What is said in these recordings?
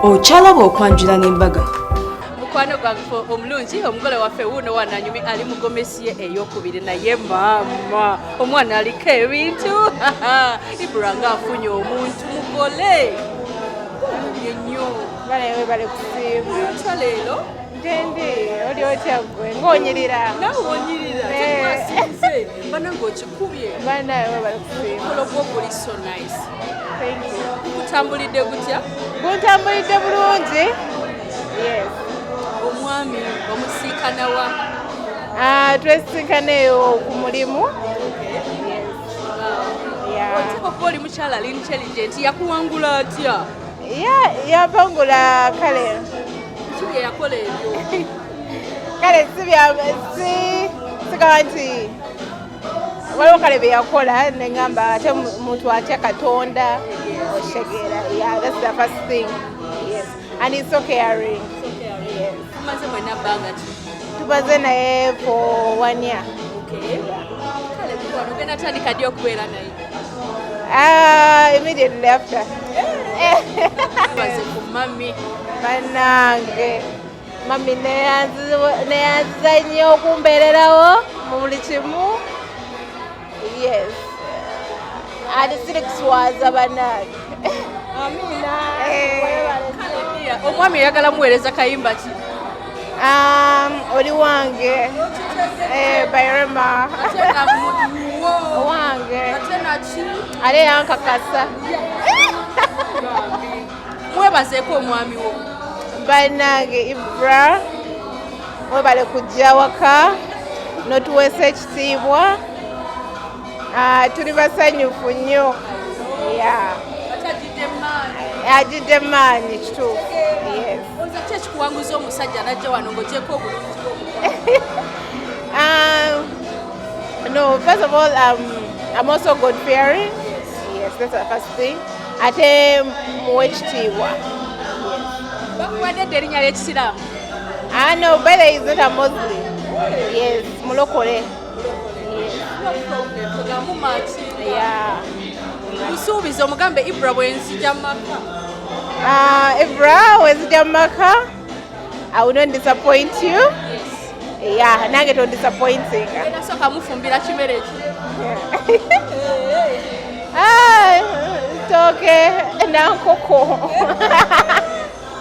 Ochalaba okwanjula n'embaga. Mukwano gwange omulungi omugole waffe wuno wananyumi ali mu gomesi ye ey'okubiri naye maama omwana aliko ebintu Ibra ng'afunye omuntu mugole nnyo balewe bale kusiimu otya leero ntendi oli otya gwe ng'onyirira nawe onyirira tekwasinze banange okikubye banawe bale kusiimu ologwo guli so nice thank you kutambulidde gutya guntambulidde bulungi yes omwami omusiikana wa twesisinkanaeyo ku mulimu oteka kuba oli mukyala intelligent yakuwangula atya yapangula kale ki bye yakola ebyo kale sigaba nti waliwo kale bye yakola neŋŋamba ate muntu atya katonda oshegera that's the first thing yes and he's so caring yes tumaze mwena bbanga ki tumaze naye for 1 year kale mukwano ogenda tandika ddi okubeera naye immediately after baze ku mami banange mami neyanziza nnyo okumbeererawo mu buli kimu yes ate siri kuswaza banange amina omwami eyagala muweereza kayimba ki oli wange bayrema wange ate yankakasa mwebazeeko omwami wo banange Ibra webale kujja waka notuweesa ekitiibwa tuli basanyufu nnyo agidde maanyi kituufu oza ki ekikuwanguza omusajja najja wano ng'ogyeko obulungi no, first of all, I'm also God-fearing. Yes, that's the first thing. Ate muwekitiibwa. bakuwadde erinnya ly'ekisiraamu No, brother is not a Muslim. Yes, mulokole. Yeah. busuubiza omugambe Ibra bwenzija maka Ibra, wenzija maka, I will not disappoint you. Yeah, nange to disappointing. nasooka mufumbira kimere ki toke nankoko.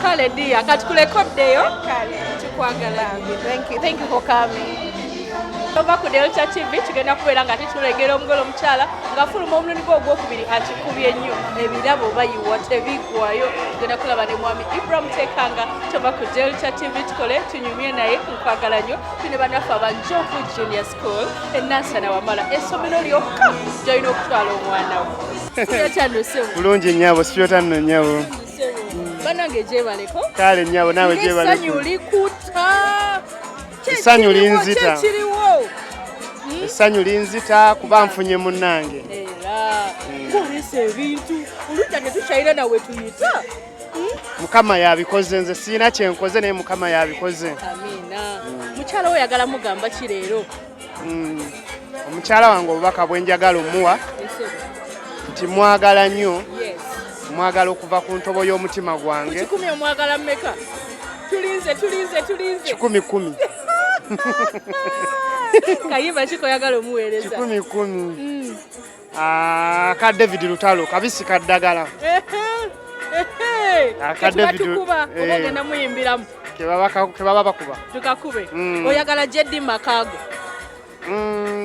kale dia kati kulekoddeyo Kale. tukwagala Thank you for coming. ova ku Delta TV tugenda kubeera nga titulegera omugole omukyala ng'afuluma omulundi gwe ogwokubiri akikubye nnyo ebirabo bayiwa tebiggwayo tugenda kulaba ne mwami Ibra Mutekanga tova ku Delta TV tukole tunyumye naye nkwagala nnyo tune bannaffe abanjovu junior school enansana wamala essomero lyokka gy'olina okutwala omwana wo siyotannusemu bulungi nnyabo siyottanno nnyabo bannange gyebaleko kale nnyabo naawe gyebaleko essanyu likuta essanyu linzita kyekiriwo essanyu linzita kuba nfunye munnange era kulisa ebintu oludda tetukyalina nawe tuyita mukama yabikoze nze siina kyenkoze naye mukama yabikoze amina mukyala we oyagala mugamba ki leero omukyala wange obubaka bwe njagala omuwa nti mwagala nnyo mwagala okuva ku ntobo y'omutima gwange kikumi omwagala mmeka tulinze 10 kayimba kikoyagala omuweereza 10 ka David Lutalo kabisi kaddagala akadebitukuba oba ogenda muyimbiramu kebaba bakuba tukakube oyagala jeddi makaago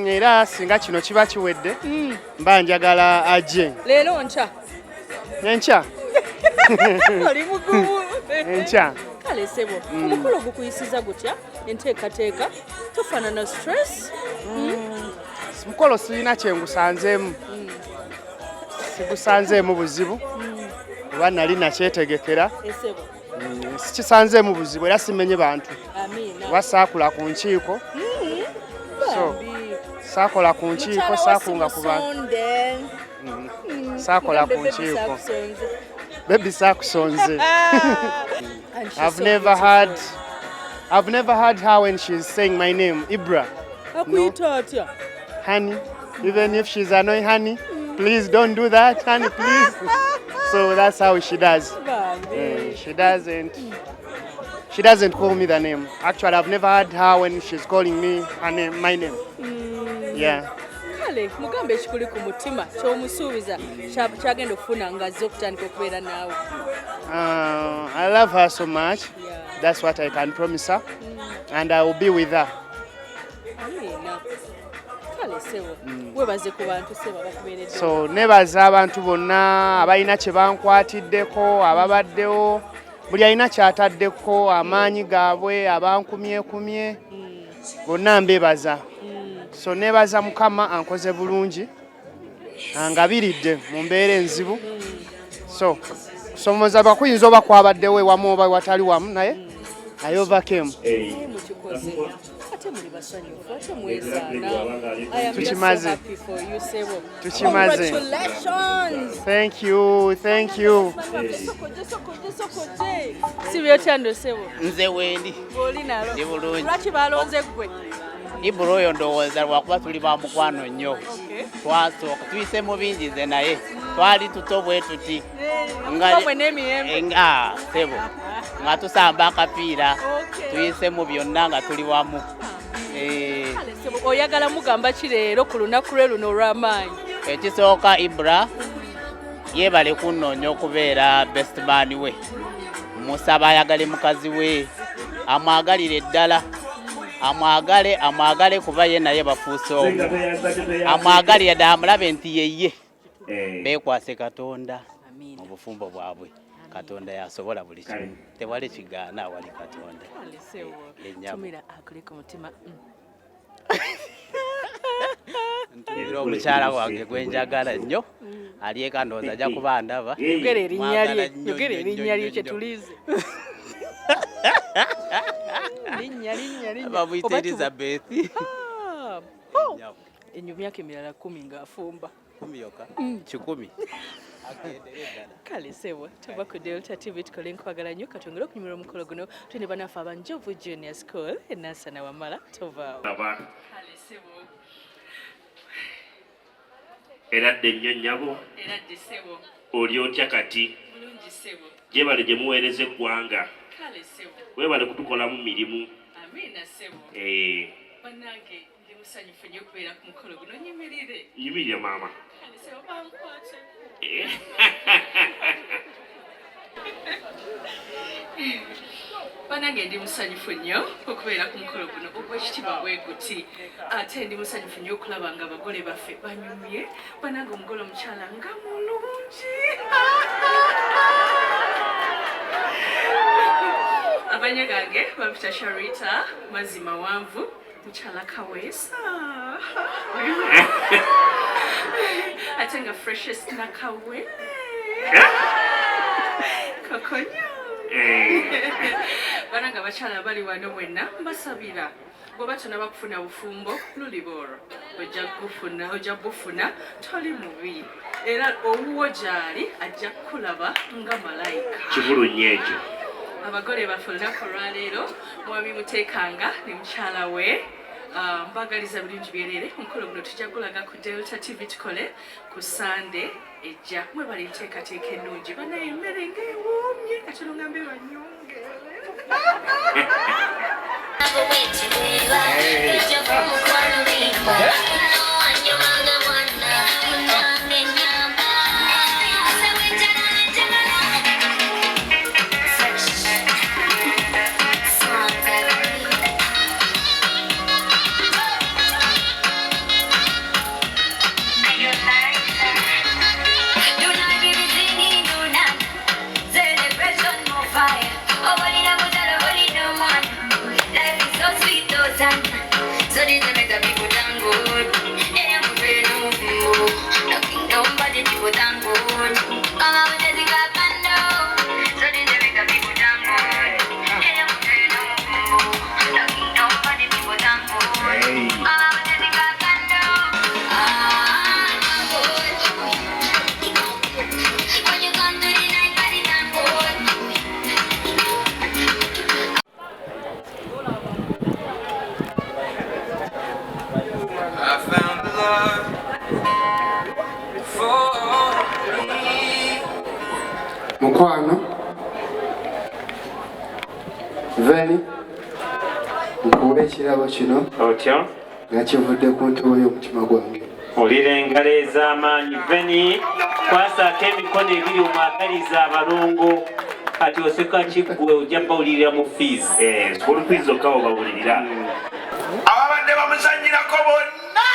era singa kino kiba kiwedde mba njagala ajje leero nkya enkya oli mugumu enkya kale sebo omukolo ogukuyisiza gutya enteekateeka tofaanana stress mukolo sirina kyengusanzeemu sigusanzeemu buzibu oba nali nakyetegekera sikisanzeemu buzibu era simenye bantu oba saakula ku nkiiko saakola ku nkiiko saakunga ku bantu saakola ku nkiiko baby saakusonze I've never heard her when she's saying my name Ibra honey even if she's annoying honey please don't do that honey please So that's how she does. She doesn't call me the name. Actually, I've never heard her when she's calling me her name, my name. Yeah. Kale mugambe ekikuli ku mutima ky'omusuubiza kyagenda okufuna ng'azze okutandika okubeera naawe. I love her so much. That's what I can promise her. And I will be with her. Kale sebo webaze ku bantu sebo abakubeeredde. So nebaza abantu bonna abalina kye bankwatiddeko ababaddewo buli alina kyataddeko amaanyi gaabwe abankumyekumye bonna mbebaza. So nebaza Mukama ankoze bulungi angabiridde mu mbeera enzibu. So somoza bakuyinza oba kwabaddewo ewamu oba watali wamu naye I overcame. Tukimaze. Congratulations. Thank you. Sibyotando sebo. Nze wendi. Oli nalo. Ndi bulungi. Lwaki balonze gwe? Ibra oyo ndowooza lwakuba tuli ba mukwano nnyo. Twasooka tuyise mu bingi nze naye twali tuto bwe tuti. Nga sebo nga tusamba akapiira tuyise mu byonna nga tuli wamu. Oyagala mugamba ki leero ku lunaku lwe luno olw'amaanyi? Ekisooka Ibra yeebale kunnoonya okubeera best man we. Musaba ayagale mukazi we amwagalire ddala. Amwagale kuba ye naye bafuuse omu. Amwagalire ddala amulabe nti yeye. Beekwase Katonda mu bufumbo bwabwe. Katonda yasobola buli kimu. Tewali kigaana awali Katonda. Tumira akuli ku mutima. Ntumira omukyala wange gwe njagala nnyo. Ali eka ndowooza ajja kuba ndaba. Yogera erinnya lye kye tulize. Linnya. Bamuyita Elizabeth. Enyo myaka emirala 10 ng'afumba. 10 yokka? 10. Kale sebo tuva ku Delta TV tukole nkwagala nnyo katongera okunyumira omukolo guno tuli banafe abanjovu junior school enasana wamala tovaawo. Kale sebo eradde nnyo nnyabo sebo oli otya kati bulungi sebo gyebale gye muweereza eggwanga kale sebo weebale kutukolamu mirimu. Amina sebo bannange ndi musanyufu nnyo okubeera ku mukolo guno nyimirire maama. Kale sebo bankwate Banange ndi musanyufu nnyo okubeera ku mukolo guno ogw'ekitiibwa bwe guti ate ndi musanyufu nnyo okulaba nga abagole baffe banyumye banange omugole omukyala nga mulungi. Abanya gange bapita Sharita mazima wanvu mukyala kaweesa ate nga freshest nakawele kokonyo. Bananga bakyala bali wano mwenna mbasabira bw'oba tonaba bufumbo luli bworo ojja bufuna toli mubi era owuwo gy'ali ajja kulaba nga malayika. Kikulu nnyo ekyo. Abagole baffe olunaku olwaleero mwami Mutekanga ne mukyala we mbagaliza bulungi byereere omukolo guno tujja gulaga ku Delta TV tukole ku Sunday ejja mwebali nteekateeka ennungi banaye emmere ng'ewoomye katono ngambe banyongere. So this make the people thank God. Mukwano Veni nkuwe ekirabo kino otyo nga kivudde ku ntubo y'omutima gwange. Olira engalo ez'amaanyi Veni kwasaako emikono ebiri omwagaliza abalongo kati oseka kiggwe ojja bawulirira mu fiizi school fees zokka obawulirira ababadde bamuzanyirako bonna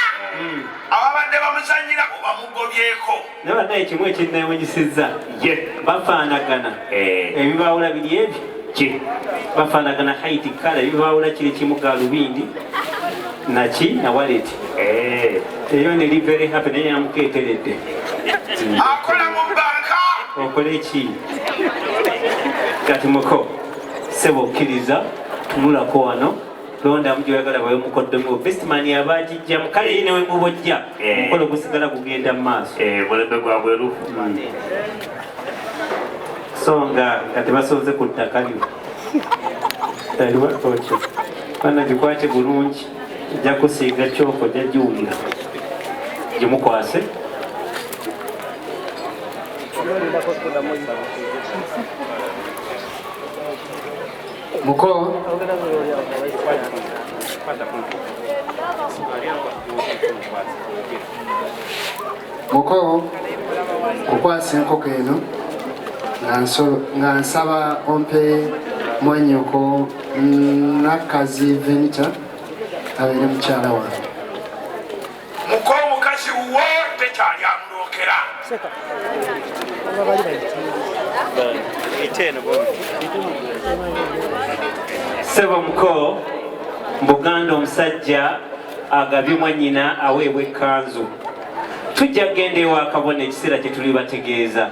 ababadde bamuzanyirako bamugobyeko naye banaye kimu ekinneewunyisizza bafaanagana ebibaawula biri ebyo bafaanagana haiti kala ebibaawula kiri kimu galubindi naki na wallet eyo neri very happy naye namukeeteredde akola mu banka okola eki kati muko sebo okkiriza tunulako wano londa mujoyagala bawe mukoddemu bestman abagijjamu kale yine we mubojja omukolo gusigala gugenda mu maaso mulembe gwabwe lufu so nga tebasoze ku ttaka lyo aliwakokyo bana gikwate bulungi ejja kusiiga kyoko ojja giwulira gimukwase Muko kukwasa enkoko eno nga nsaba ompe mwanyoko nakazi Venetta abeere mukyala wange. muko omukazi wo tekyali amulokera sebo muko Buganda omusajja agabye mwannyina aweebwa ekkanzu tujja kugenda ewakabona ekiseera kye tuli bategeeza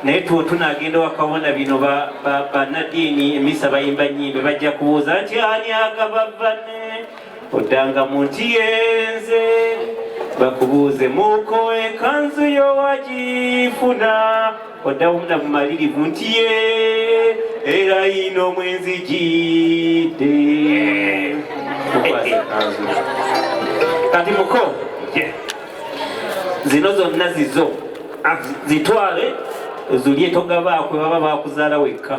naye tunagenda ewakabona bino banadiini emisa bayimba nnyimbe bajja kubuuza nti ani agabavane oddanga mu nti yenze bakubuuze muko ekkanzu yo wagifuna oddawo muna bumalirivu nti ye era yino mwenzijidde kati muko zino zonna zizo zitwale zulye togabaakwe baba bakuzaala wekka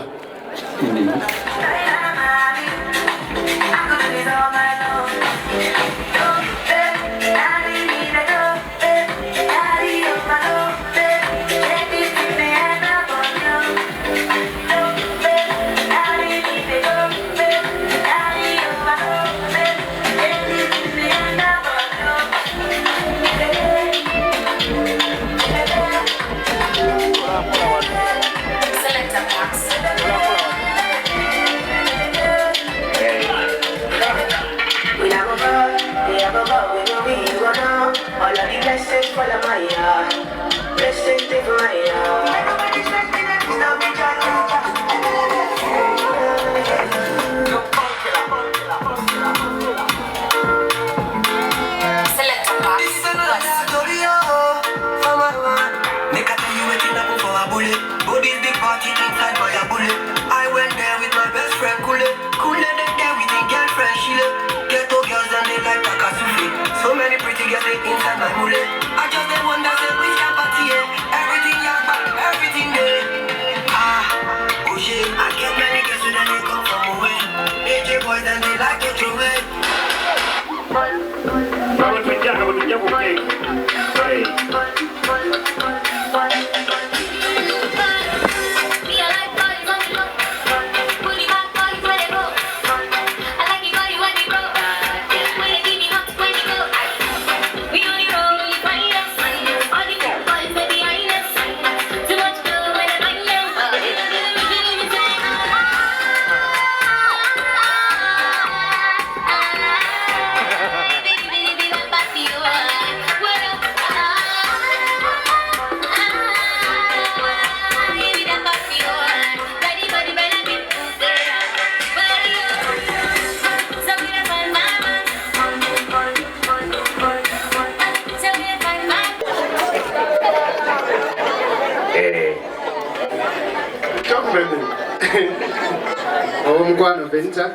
Omukwano Venetta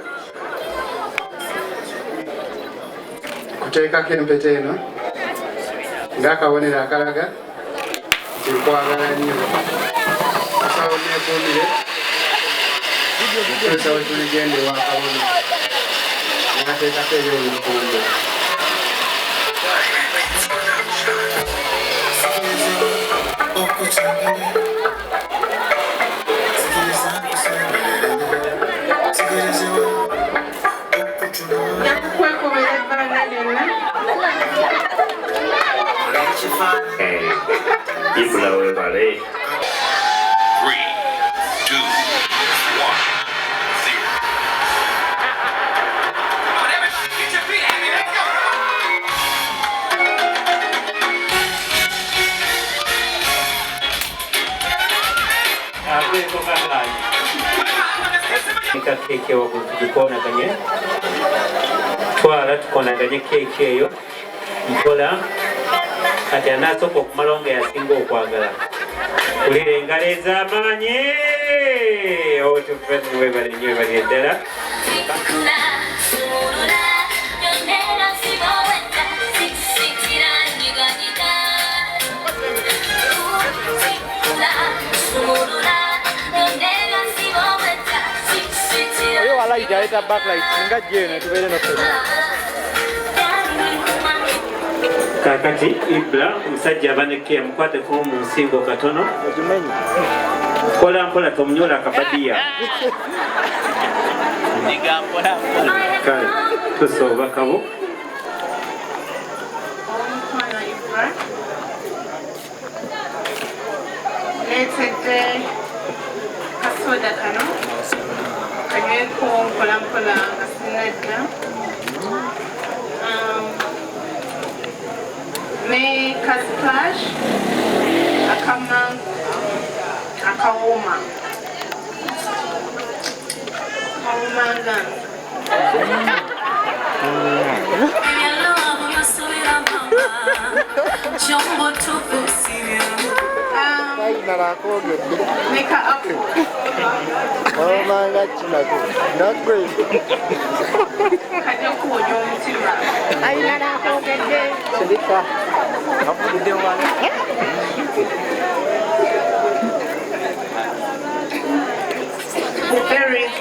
kuteekako empeta eno ng'akabonero akalaga nti nkwagala nnyo ensawo neekuumire okutuusa we tuligende wa kabona n'ateekako ebyolukundo. Ibra webale. 3, 2, 1, 0. Keke wakutukonaganye twala tukonaganye keke eyo mpola kati anasooka okumala nga yasinga okwagala kulira engalo ez'amaanyi otufetuwebale nnyo ebali eddala kakati Ibra omusajja abaneke amukwateko mu nsingo katono mpola mpola tomunyola akabadiya kale tusooba kabo leetedde kasoda kano kanyweko mpolampola nga sinadda ne kasplash akamango akawooma kawomanga Meka apple. Oh my God, Chinago. Not great. Berries,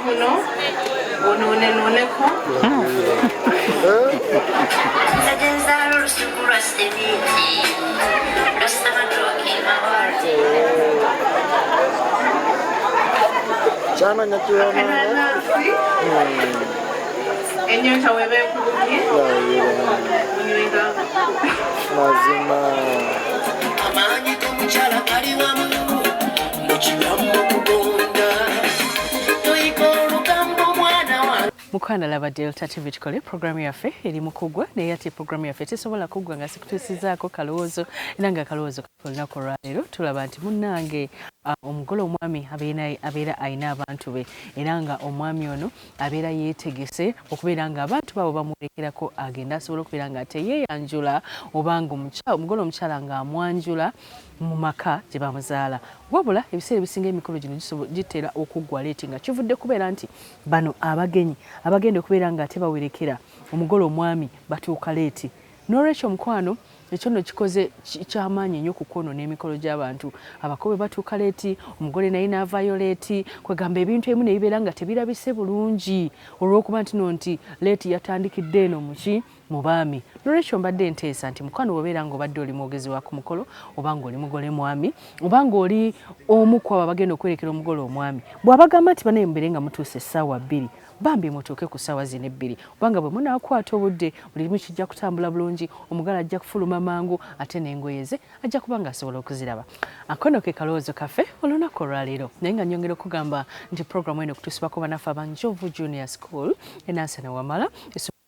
Chana nyakirana. Enyota webe kulumye. Mazima. Amanyi kumuchala kali wamu. Muchigambo kugonda. Toyiko lugambo mwana wa. Mukwana laba Delta TV tukole programu yaffe eri mukugwa naye ate programu yaffe tesobola kuggwa nga sikutusizaako kalowoozo era nga kalowoozo olunaku olwaleero tulaba nti munnange omugole omwami abeera ayina abantu be era nga omwami ono abeera yeetegese okubeera nga abantu babo bamulekerako agenda asobola okubeera nga teyeeyanjula oba nga omugole omukyala nga amwanjula mu maka gye bamuzaala wabula ebiseera ebisinga emikolo gino gitera okuggwa leeti nga kivudde kubeera nti bano abagenyi abagenda okubeera nga tebawerekera omugole omwami batuuka leeti n'olwekyo omukwano ekyo nno kikoze kyamaanyi nnyo ku kwonoona emikolo gy'abantu abakobe batuuka leeti omugole naye n'avaayo leeti kwegamba ebintu ebimu ne bibeera nga tebirabise bulungi olw'okuba nti no nti leeti yatandikidde eno muki mu baami n'olwekyo mbadde nteesa nti mukwano bw'obeera nga obadde oli mwogezi wa ku mukolo oba nga oli mugole mwami oba nga oli omu ku abo abagenda okwerekera omugole omwami bw'abagamba nti banaye mubeere nga mutuuse essaawa 2 bambi mutuuke ku ssaawa zino 2 kubanga bwe munaakwata obudde buli limu kijja kutambula bulungi omugala ajja kufuluma mangu ate n'engoye ze ajja kuba ng'asobola okuziraba akono ke kalowoozo kaffe olunaku olwaleero naye nga nnyongera okugamba nti programu eno kutusibako banaffe abanjovu junior school enansana wamala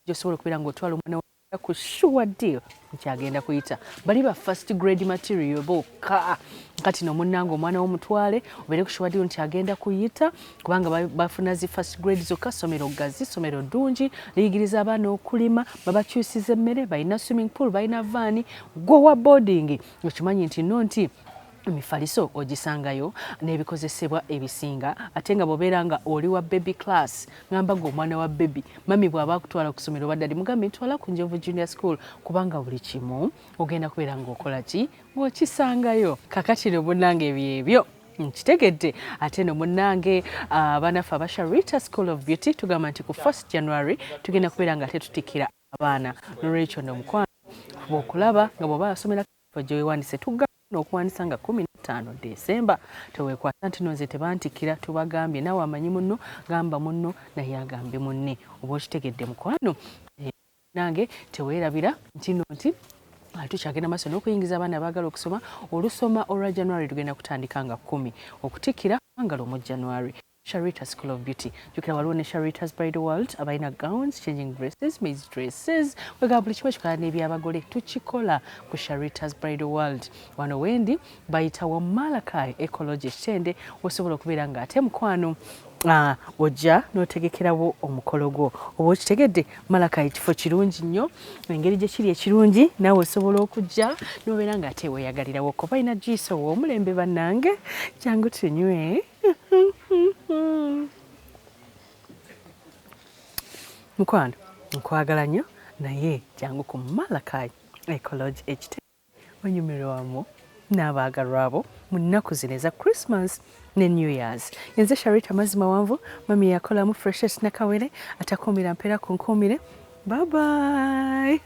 osobola okubeera ng'otwala omwana ku sure deal nkyagenda kuyita bali ba first grade material bokka kati nomunnanga omwana w'omutwale obeere ku sure deal nkyagenda kuyita kubanga bafuna zi first grade zokka somero gazi somero ddungi liyigiriza abaana okulima babakyusiza emmere balina swimming pool balina vaani gwowa boarding okimanyi nti no nti emifaliso ogisangayo n'ebikozesebwa ebisinga ate nga bw'obeera nga oli wa baby class ngamba ng'omwana wa baby mami bw'aba akutwala ku ssomero baddali mugambe ntwala ku Njovu Junior School kubanga buli kimu ogenda kubeera ng'okola ki ng'okisangayo kakati no munnange ebyebyo Kitegedde ate no munnange abanafu aba Sharita School of Beauty tugamba nti ku 1st January tugenda kubeera nga tetutikira abaana nolwekyo no mukwano okulaba nga bw'oba asomera gye weewandise tugamba n'okuwandisa nga 15 December teweekwata nti nonze tebantikira tubagambye naawe amanyi munno gamba munno naye agambe munne oba okitegedde mukwano nange teweerabira ntino nti tukyagenda maaso n'okuyingiza abaana abaagala okusoma olusoma olwa January tugenda kutandika nga 10 okutikira nga mu January. Sharita School of Beauty. Jukira waliwo ne Sharita's Bridal World abalina gowns, changing dresses, maids dresses. Wega buli kimu ekikola n'ebyabagole tukikola ku Sharita's Bridal World. Wano wendi bayitawo Malakai Ecology Kitende osobola okubeera nga ate mukwano ojja n'otegekerawo omukolo gwo oba okitegedde Malakai kifo kirungi nnyo engeri gye kiri ekirungi naawe osobola okujja n'obeera nga ate weeyagalirawo ko balina juice ow'omulembe bannange jangu tunywe mukwano nkwagala nnyo naye jangu ku Malakai Ecology Kitende onyumirwamu n'abaagalwa abo mu nnaku zino eza Christmas ne New Year's. Nze Sharita mazima wanvu mami yakolamu Freshness Nakawere atakuumira mpeera ku nkuumire. Bye bye.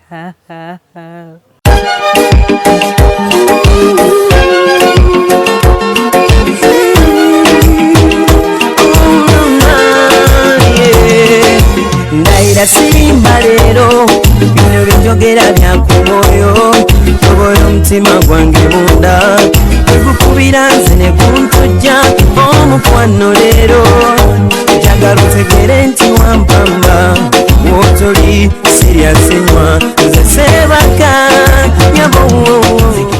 Ndaira simba leero bino by'enjogera bya ku mwoyo tobola omutima gwange munda tegukubira nze ne kuntujja omukwano leero njagala otegere nti wampamba wotoli siryasenywa nze seebaka nyabo